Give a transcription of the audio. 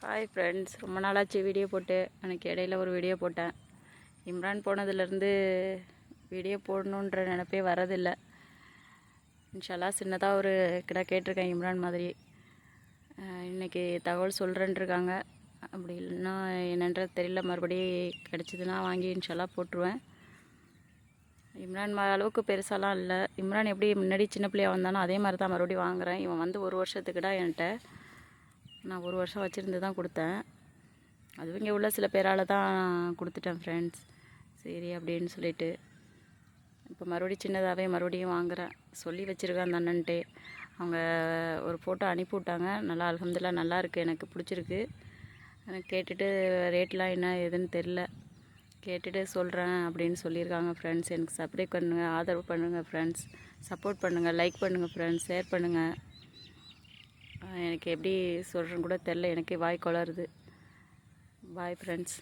Hi friends, ரொம்ப நாளாச்சு video போட்டு. எனக்கு இடையில ஒரு வீடியோ போட்டேன். இம்ரான் போனதுலேருந்து வீடியோ போடணுன்ற நினப்பே வரதில்லை. இன்ஷால்லா சின்னதாக ஒரு கிடா கேட்டிருக்கேன் இம்ரான் மாதிரி. இன்றைக்கி தகவல் சொல்கிறேன்ருக்காங்க. அப்படி இல்லைன்னா என்னன்றது தெரியல. மறுபடியும் கிடச்சிதுன்னா வாங்கி இன்ஷால்லா போட்டுருவேன். இம்ரான் அளவுக்கு பெருசாலாம் இல்லை. இம்ரான் எப்படி முன்னாடி சின்ன பிள்ளையாக வந்தானோ அதே மாதிரி தான் மறுபடியும் வாங்குகிறேன். இவன் வந்து 1 வருஷத்துக்குடா என்கிட்ட. நான் 1 வருஷம் வச்சுருந்து தான் கொடுத்தேன். அதுவும் இங்கே உள்ள சில பேரால் தான் கொடுத்துட்டேன் ஃப்ரெண்ட்ஸ். சரி அப்படின்னு சொல்லிட்டு இப்போ மறுபடியும் சின்னதாகவே மறுபடியும் வாங்குகிறேன். சொல்லி வச்சுருக்கேன் அந்த அண்ணன்ட்டே. அவங்க ஒரு ஃபோட்டோ அனுப்பி விட்டாங்க. நல்லா அல்ஹம்துலில்லாஹ் நல்லா இருக்குது, எனக்கு பிடிச்சிருக்கு. எனக்கு கேட்டுட்டு ரேட்லாம் என்ன ஏதுன்னு தெரில, கேட்டுட்டு சொல்கிறேன் அப்படின்னு சொல்லியிருக்காங்க ஃப்ரெண்ட்ஸ். எனக்கு சப்ஸ்கிரைப் பண்ணுங்கள், ஆதரவு பண்ணுங்கள் ஃப்ரெண்ட்ஸ், சப்போர்ட் பண்ணுங்கள், லைக் பண்ணுங்கள் ஃப்ரெண்ட்ஸ், ஷேர் பண்ணுங்கள். எனக்கு எப்படி சொல்கிறேன்னு கூட தெரில, எனக்கே வாய் கொளருது. Bye friends.